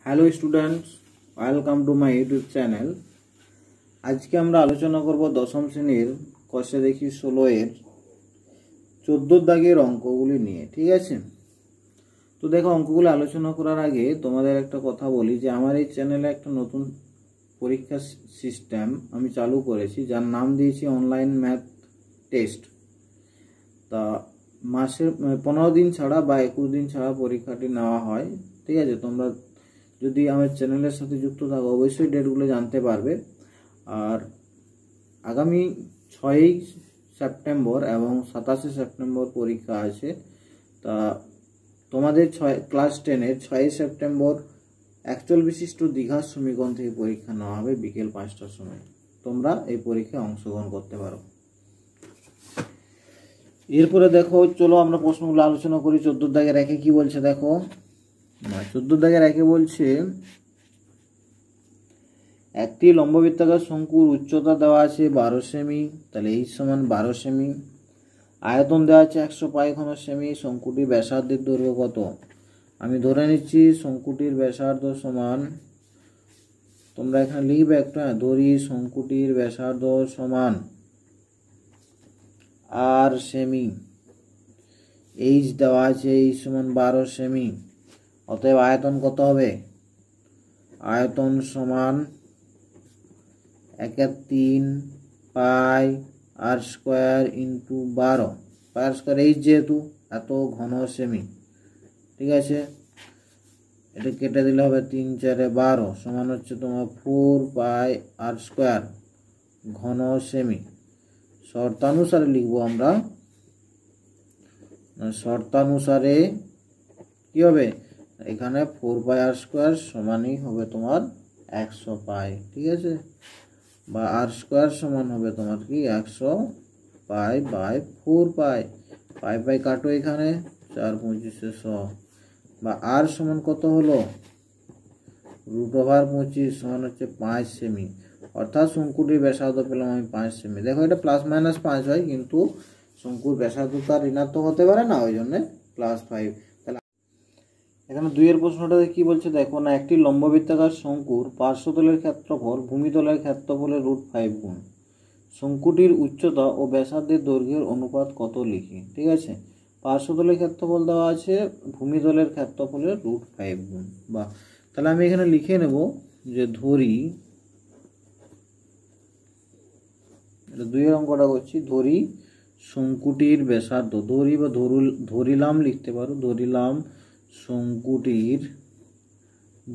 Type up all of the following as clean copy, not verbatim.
Hello students, welcome to my YouTube channel. আজকে আমরা আলোচনা করব দশম শ্রেণীর কষে দেখি 16-এর 14 দাগের অঙ্কগুলি নিয়ে। ঠিক আছে, তো দেখো, অঙ্কগুলো আলোচনা করার আগে তোমাদের একটা কথা বলি যে আমার এই চ্যানেলে একটা নতুন পরীক্ষা সিস্টেম আমি চালু করেছি, যার নাম দিয়েছি অনলাইন ম্যাথ টেস্ট। তা মাসে 15 দিন ছাড়া বা 21 দিন ছাড়া পরীক্ষাটি নেওয়া হয়। ঠিক আছে, তোমরা যদি আমার চ্যানেলের সাথে যুক্ত থাকো অবশ্যই ডেটগুলো জানতে পারবে। আর আগামী 6 সেপ্টেম্বর এবং 27 সেপ্টেম্বর পরীক্ষা আছে। তা তোমাদের ক্লাস 10-এর 6 সেপ্টেম্বর একচল বিশিষ্ট দীঘার সমীকরণ থেকে পরীক্ষা নেওয়া হবে বিকেল 5টার সময়। তোমরা এই পরীক্ষায় অংশগ্রহণ করতে পারো। এরপরে দেখো, চলো আমরা প্রশ্নগুলো আলোচনা করি। 14 দাগের একে কি বলছে দেখো। 14 দাগের একে বলছে একটি লম্ববৃত্তাকার শঙ্কুর উচ্চতা দেওয়া আছে 12 সেমি, তাহলে এই সমান 12 সেমি। আয়তন দেওয়া আছে 100 পাই ঘন সেমি। শঙ্কুটির ব্যাসার্ধের দৈর্ঘ্য কত? আমি ধরে নিচ্ছি শঙ্কুটির ব্যাসার্ধ সমান, তোমরা এখানে লিখবে একটা, ধরি শঙ্কুটির ব্যাসার্ধ সমান আর সেমি। এইচ দেওয়া আছে, এইচ সমান 12 সেমি। অতএব আয়তন কত হবে? আয়তন সমান 1/3 পাই আর স্কোয়ার ইন্টু 12 পাই আর স্কোয়ার, এইচ যেহেতু এত ঘন সেমি। ঠিক আছে, এটা কেটে দিলে হবে 3 4 12 সমান হচ্ছে তোমার 4 পাই আর স্কোয়ার ঘন সেমি। শর্তানুসারে লিখবো আমরা, শর্তানুসারে কি হবে, এখানে 4 পাই আর স্কোয়ার সমানই হবে তোমার 100 পাই। ঠিক আছে, বা আর স্কোয়ার সমান হবে তোমার কি 100 পাই বাই 4 পাই। পাই পাই কাটো, এখানে 4 25 100, বা আর সমান কত হলো √25 সমান হচ্ছে 5 সেমি। অর্থাৎ শঙ্কুটির ব্যাসার্ধ পেলাম আমি 5 সেমি। দেখো, এটা +-5 হয়, কিন্তু শঙ্কুর ব্যাসার্ধ তো আর ঋণাত্মক হতে পারে না, ওই জন্য +5। তাহলে এখানে 2-এর প্রশ্নটাতে কি বলছে দেখো না, একটি লম্ববৃত্তাকার শঙ্কুর পার্শ্বতলের ক্ষেত্রফল ভূমিতলের ক্ষেত্রফলের √5 গুণ। শঙ্কুটির উচ্চতা ও ব্যাসার্ধের দৈর্ঘ্যের অনুপাত কত লিখি। ঠিক আছে, পার্শ্বতলের ক্ষেত্রফল দেওয়া আছে, ভূমিতলের ক্ষেত্রফলের √5 গুণ। বা তাহলে আমি এখানে লিখে নেব যে ধরি, 2-এর অঙ্কটা করছি, ধরি শঙ্কুটির ব্যাসার্ধ, ধরি বা ধরিলাম লিখতে পারো, ধরিলাম শঙ্কুটির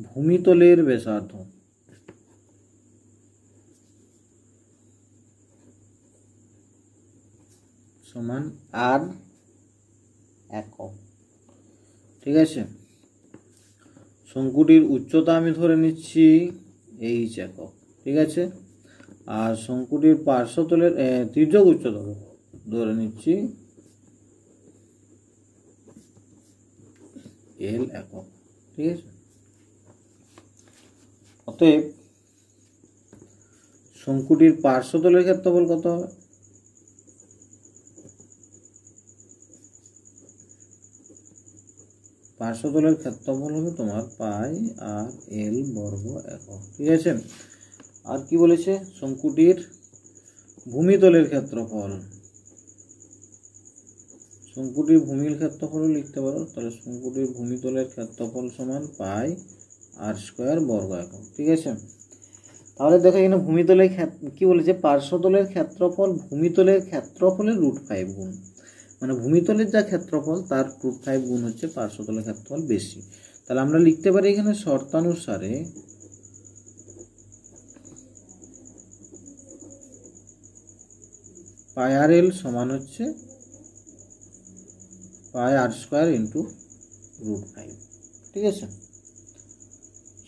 ভূমিতলের ব্যাসার্ধ সমান আর একক। ঠিক আছে, শঙ্কুটির উচ্চতা আমি ধরে নিচ্ছি এইচ একক। ঠিক আছে, আর শঙ্কুটির পার্শ্বতলের তির্যক উচ্চতা ধরে নিচ্ছি এল একক। ঠিক আছে, অতএব শঙ্কুটির পার্শ্বতলের ক্ষেত্রফল কত হবে? পার্শ্বতলের ক্ষেত্রফল হবে তোমার পাই আর এল বর্গ একক। ঠিক আছে, আর কি বলেছে, শঙ্কুটির ভূমিতলের ক্ষেত্রফল, শঙ্কুটির ভূমির ক্ষেত্রফলও লিখতে পারো। তাহলে শঙ্কুটির ভূমিতলের ক্ষেত্রফল সমান পাই আর স্কোয়ার বর্গ একক। ঠিক আছে, তাহলে দেখো এখানে ভূমিতলের কি বলেছে, পার্শ্বতলের ক্ষেত্রফল ভূমিতলের ক্ষেত্রফলের √5 গুণ। মানে ভূমিতলের যা ক্ষেত্রফল তার √5 গুণ হচ্ছে পার্শ্বতলের ক্ষেত্রফল বেশি। তাহলে আমরা লিখতে পারি এখানে শর্তানুসারে পাই আর এল সমান হচ্ছে পাই আর স্কোয়ার ইন্টু √5। ঠিক আছে,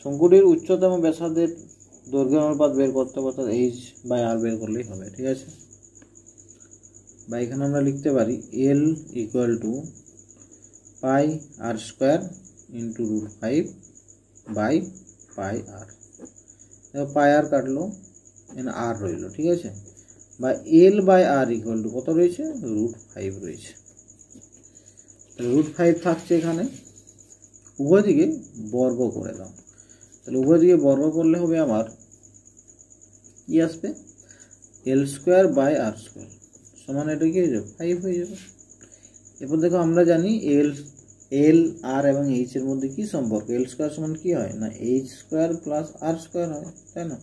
শঙ্কুটির উচ্চতা এবং ব্যাসার্ধের দৈর্ঘ্য অনুপাত বের করতে হবে, অর্থাৎ এইচ বাই আর বের করলেই হবে। ঠিক আছে, বা এখানে আমরা লিখতে পারি L equal to pi R square into √5 by pi r. Pi r কাটলো, এখানে আর রইল। ঠিক আছে, বা L by r equal to কত রয়েছে, √5 রয়েছে। √5 থাকছে এখানে, উভয় দিকে বর্গ করে দাও। তাহলে উভয় দিকে বর্গ করলে হবে আমার কি আসবে, এল স্কোয়ার বাই আর স্কোয়ার সমান এটা কি হয়ে যাবে 5 হয়ে যাবে। এরপর দেখো আমরা জানি এল আর এবং এইচ এর মধ্যে কি সম্পর্ক, এল স্কোয়ার সমান কি হয় না H square plus r square হয়, তাই না,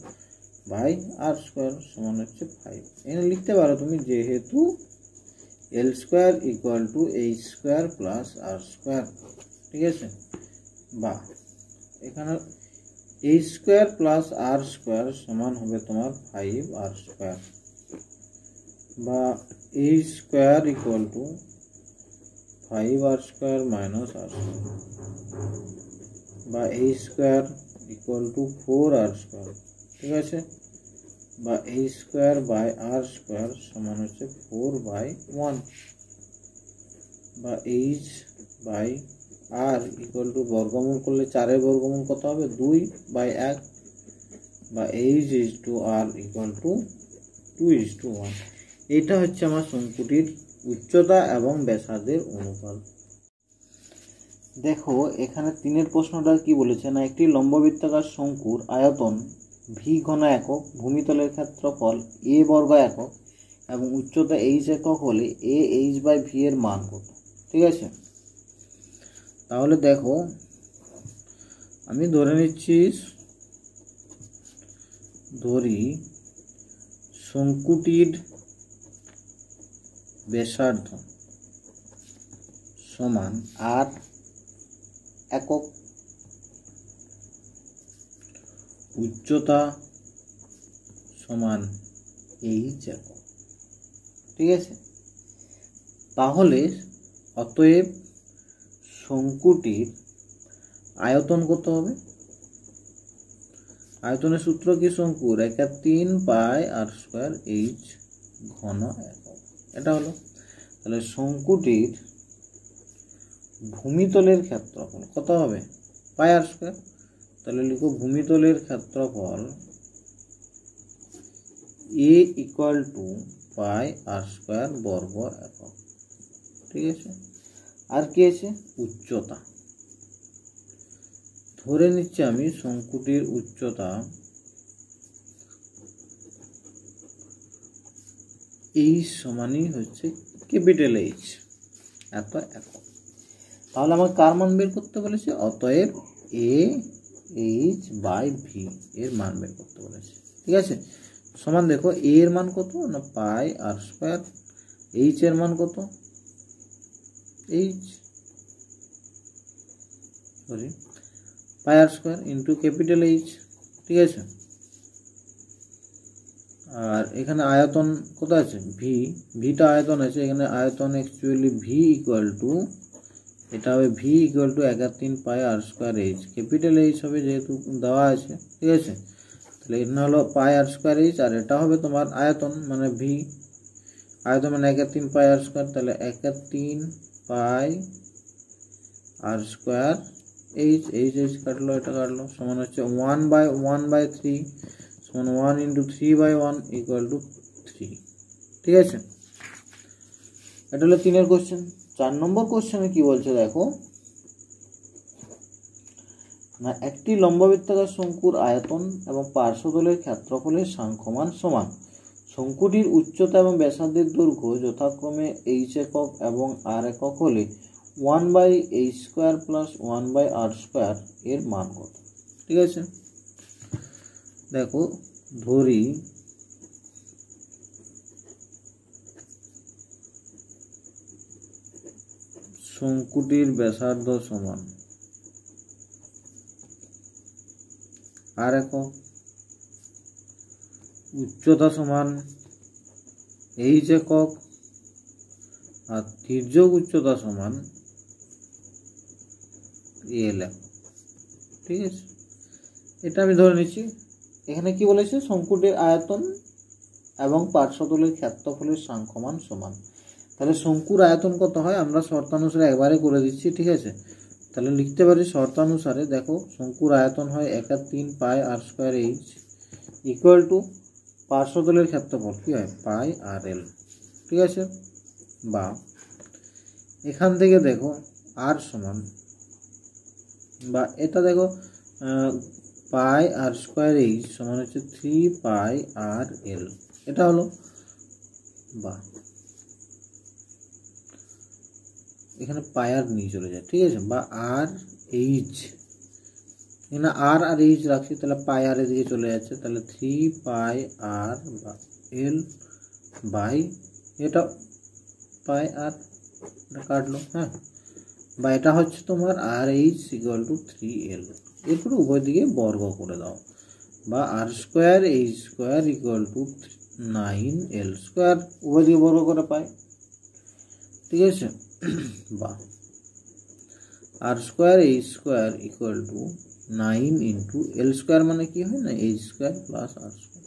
বাই আর স্কোয়ার সমান হচ্ছে 5। এখানে লিখতে পারো তুমি যেহেতু L square equal to H square plus r square, ঠিক আছে, বা এখানে H square plus r square সমান হবে তোমার 5 আর স্কোয়ার, বা H square equal to 5 r square minus r square, বা H square equal to 4 r square, ঠিক আছে, বা H square by R square সমান হচ্ছে 4/1, বা H by r equal to বর্গমূল করলে 4-এর বর্গমূল কত হবে 2/1, বা H is to R equal to 2:1। এটা হচ্ছে আমার শঙ্কুটির উচ্চতা এবং ব্যাসার্ধের অনুপাত। দেখো এখানে 3-এর প্রশ্নটা কি বলেছে না, একটি লম্ববৃত্তাকার শঙ্কুর আয়তন ভি ঘন একক, ভূমিতলের ক্ষেত্রফল এ বর্গ একক এবং উচ্চতা এইচ একক হলে এ এইচ বাই ভি এর মান কত, ঠিক আছে। তাহলে দেখো আমি ধরে নিচ্ছি, ধরি শঙ্কুটির ব্যাসার্ধ সমান আর একক, উচ্চতা সমান এইচ একক, ঠিক আছে। তাহলে অতএব শঙ্কুটির আয়তন কত হবে, আয়তনের সূত্র কি, শঙ্কুর 1/3 পাই আর স্কোয়ার এইচ ঘন একক, এটা হলো। তাহলে শঙ্কুটির ভূমিতলের ক্ষেত্রফল কত হবে পাই আর স্কোয়ার, তাহলে লিখো ভূমিতলের ক্ষেত্রফল A equal to pi R square বর্গ একক, ঠিক আছে। আর কি আছে, উচ্চতা, ধরে নিচ্ছি আমি শঙ্কুটির উচ্চতা এইচ সমানই হচ্ছে ক্যাপিটাল এইচ এত একক। তাহলে আমার কার মান বের করতে বলেছে, অতএব এ এইচ বাই ভি এর মান বের করতে বলেছে, ঠিক আছে। সমান দেখো এ এর মান কত না পাই আর স্কোয়ার, এইচ এর মান কত এইচ সরি পাই আর স্কোয়ার ইন্টু ক্যাপিটাল এইচ, ঠিক আছে। আর এখানে আয়তন কত আছে ভি, ভিটা আয়তন আছে, এখানে আয়তন অ্যাকচুয়ালি ভি ইকুয়াল টু, এটা হবে V equal to 1/3 pi R square H, capital H হবে যেহেতু দেওয়া আছে, ঠিক আছে। তাহলে এটা হলো পাই আর স্কোয়ার এইচ, আর এটা হবে তোমার আয়তন মানে ভি, আয়তন মানে 1/3 পাই আর স্কোয়ার, তাহলে 1/3 পাই আর স্কোয়ার এইচ, এইচ এইচ কাটলো, এটা কাটলো, সমান হচ্ছে 1/3 সমান 1 ইন্টু 3/1 ইকুয়াল টু 3, ঠিক আছে। এটা হলো 3-এর কোশ্চেন। 4 নম্বর কোশ্চেনে কি বলছে দেখো না, একটি লম্ববৃত্তাকার শঙ্কুর আয়তন এবং পার্শ্বতলের ক্ষেত্রফলের সাংখ্যমান সমান শঙ্কুটির উচ্চতা এবং ব্যাসার্ধের দৈর্ঘ্য যথাক্রমে এইচ একক এবং আর একক হলে 1/h square plus 1/r square এর মান কত, ঠিক আছে। দেখো ধরি শঙ্কুটির ব্যাসার্ধ সমান আর একক, উচ্চতা সমান এইচ একক, আর তির্যক উচ্চতা সমান এল একক, ঠিক আছে। এটা আমি ধরে নিচ্ছি। এখানে কি বলেছে, শঙ্কুটির আয়তন এবং পার্শ্বতলের ক্ষেত্রফলের সাংখ্যমান সমান। তাহলে শঙ্কুর আয়তন কত হয় আমরা শর্তানুসারে একবারে করে দিচ্ছি, ঠিক আছে। তাহলে লিখতে পারি শর্তানুসারে, দেখো শঙ্কুর আয়তন হয় 1/3 pi R square H equal to পার্শ্বতলের ক্ষেত্রফল কি হয় পাই আর এল, ঠিক আছে। বা এখান থেকে দেখো আর সমান, বা এটা দেখো পাই আর স্কোয়ার এইচ সমান হচ্ছে 3 পাই আর এল। এটা হলো, বা এখানে পাই আর নিয়ে চলে যায়, ঠিক আছে, বা আর এইচ, এখানে আর আর এইচ রাখছি, তাহলে পাই আর এদিকে চলে যাচ্ছে, তাহলে 3 পাই আর বা এল বাই, এটা পাই আর কাটলো, হ্যাঁ, বা এটা হচ্ছে তোমার আর এইচ ইকুয়াল টু 3L। এরপর উভয় দিকে বর্গ করে দাও, বা r square H square equal to 9L square, উভয় দিকে বর্গ করে পাই, ঠিক আছে, বা r square H square equal to 9 into L square, মানে কি হয় না, H square plus r square.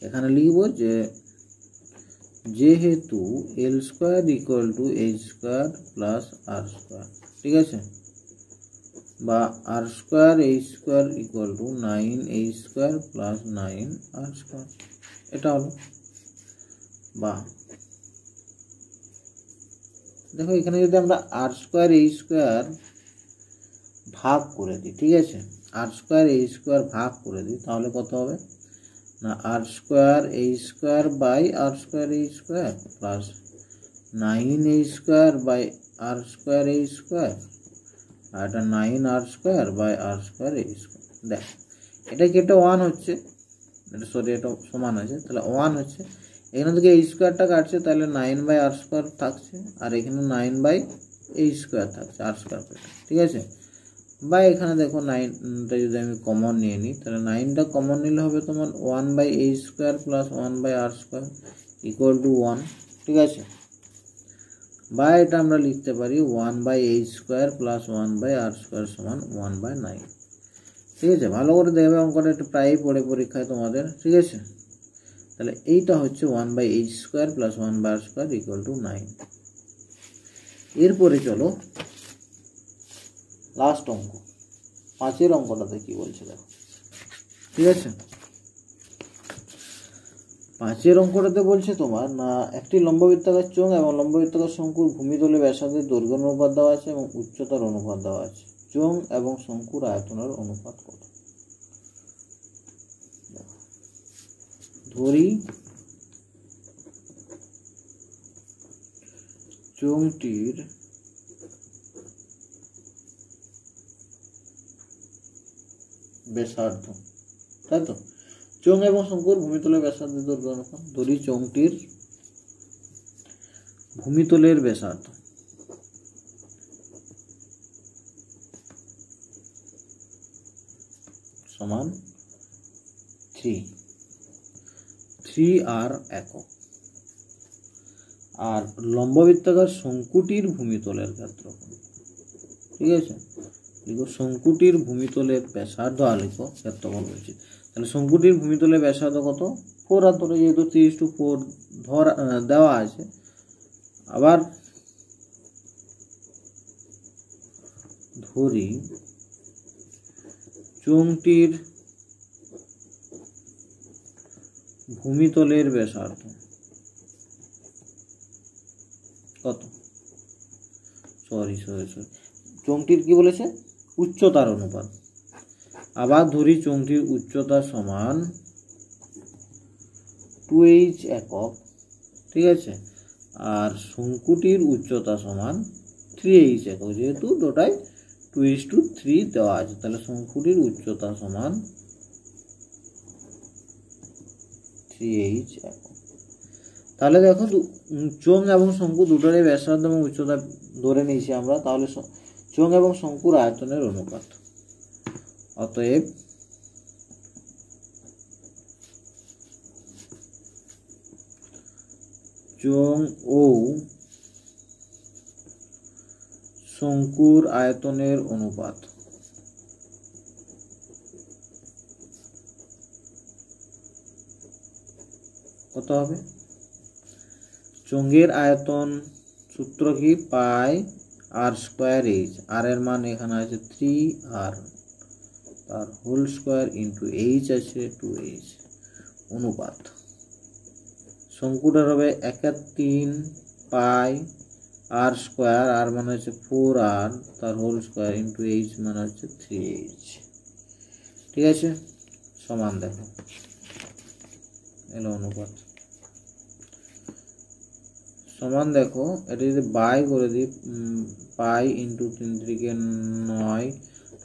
এখানে লিখবো যে যেহেতু L square equal to H square plus r square, ঠিক আছে, বা r square H square equal to 9H square plus 9R square, এটা হলো, বা দেখো এখানে যদি আমরা আর স্কোয়ার এইচ স্কোয়ার ভাগ করে দিই, ঠিক আছে, আর স্কোয়ার এইচ স্কোয়ার ভাগ করে দিই, তাহলে কত হবে না, r square H square by R square H square plus 9H square by R square H square, আর এটা 9R square by R square H square. দেখ এটা কি, এটা 1 হচ্ছে, এটা সরি এটা সমান আছে, তাহলে 1 হচ্ছে, এখানে থেকে এইচ স্কোয়ারটা কাটছে, তাহলে 9 বাই আর স্কোয়ার থাকছে, আর এখানে 9 বাই এইচ স্কোয়ার থাকছে, আর স্কোয়ার, ঠিক আছে, বা এখানে দেখো 9টা যদি আমি কমন নিয়ে নিই, তাহলে 9টা কমন নিলে হবে তোমার 1 by H square plus 1 by R square equal to 1, ঠিক আছে, বা এটা আমরা লিখতে পারি 1 by H square plus 1 by R square সমান 1 বাই 9, ঠিক আছে। ভালো করে দেখবে, অঙ্কটা একটু প্রায়ই পড়ে পরীক্ষায় তোমাদের, ঠিক আছে। তাহলে এইটা হচ্ছে 1 by H square plus 1 by R square equal to 9। এরপরে চলো লাস্ট অঙ্ক, 5 অঙ্কটাতে কি বলছে দেখো, ঠিক আছে। 5 অঙ্কটাতে বলছে তোমার না, একটি লম্ববৃত্তাকার চোঙ এবং লম্ববৃত্তাকার শঙ্কুর ভূমিতলে ব্যাসার্ধের দৈর্ঘ্য অনুপাত দেওয়া আছে এবং উচ্চতার অনুপাত দেওয়া আছে। চোঙ এবং শঙ্কুর আয়তনের অনুপাত কত? ধরি চোঙটির ব্যাসার্ধ, তাই তো, চোঙ এবং শঙ্কুর ভূমিতলের ব্যাসার্ধের দৈর্ঘ্য অনুপাত। ধরি চোঙটির ভূমিতলের ব্যাসার্ধ সমান 3R একক, আর লম্ববৃত্তাকার শঙ্কুটির ভূমিতলের ক্ষেত্রফল, ঠিক আছে, লিখো শঙ্কুটির ভূমিতলের ব্যাসার্ধ আর লিখো ক্ষেত্রফল বলছি। তাহলে শঙ্কুটির ভূমিতলের ব্যাসার্ধ কত? 4R, ধরে যেহেতু 3:4 ধরা দেওয়া আছে। আবার ধরি চোঙটির ভূমিতলের ব্যাসার্ধ কত? সরি চোঙটির কি বলেছে? উচ্চতার অনুপাত। আবার ধরি চোঙটির উচ্চতা সমান 2H একক, ঠিক আছে, আর শঙ্কুটির উচ্চতা সমান 3H একক, যেহেতু দুটাই 2:3 দেওয়া আছে, তাহলে শঙ্কুটির উচ্চতা সমান 3H একক। তাহলে দেখো চোঙ এবং শঙ্কু দুটোরই ব্যাসার্ধ এবং উচ্চতা ধরে নিয়েছি আমরা, তাহলে চোঙ এবং শঙ্কুর আয়তনের অনুপাত। অতএব চোঙ ও শঙ্কুর আয়তনের অনুপাত কত হবে? চোঙের আয়তন সূত্র কি? পাই আর স্কোয়ার এইচ, আর এর মান এখানে আছে 3R, তার হোল স্কোয়ার ইন্টু এইচ আছে 2H, অনুপাত শঙ্কুটার হবে 1/3 পাই আর স্কোয়ার, আর মানে হচ্ছে 4R, তার হোল স্কোয়ার ইন্টু এইচ মানে হচ্ছে 3H, ঠিক ঠিক আছে, সমান দেখো এলো অনুপাত সমান দেখো, এটা যদি বাই করে দিই পাই ইন্টু 3 3 9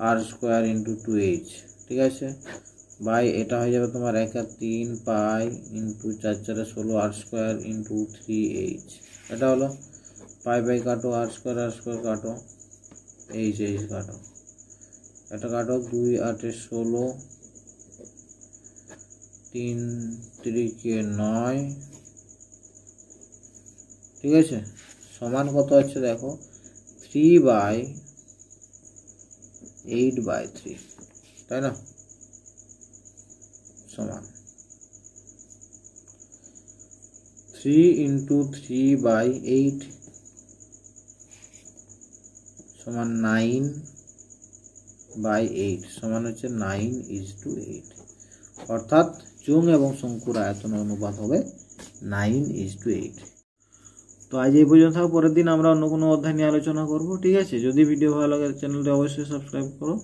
আর স্কোয়ার ইন্টু 2h, ঠিক আছে, বাই এটা হয়ে যাবে তোমার 1 আর 3 পাই ইন্টু 4 4 16 আর স্কোয়ার ইন্টু 3h। এটা হলো পাই বাই কাটো, আর স্কোয়ার কাটো, এইচ কাটো, এটা কাটো, 2 8 16 3 3 9, ঠিক আছে, সমান কত হচ্ছে দেখো 3/8/3, তাই না, সমান 3 ইন্টু 3/8 সমান 9/8 সমান হচ্ছে 9:8, অর্থাৎ চোঙ এবং শঙ্কুর আয়তন অনুপাত হবে 9:8। তো আজ এই পর্যন্ত থাক, পরের দিন আমরা অন্য কোনো অধ্যায় নিয়ে আলোচনা করব, ঠিক আছে। যদি ভিডিও ভালো লাগে চ্যানেলটি অবশ্যই সাবস্ক্রাইব করো।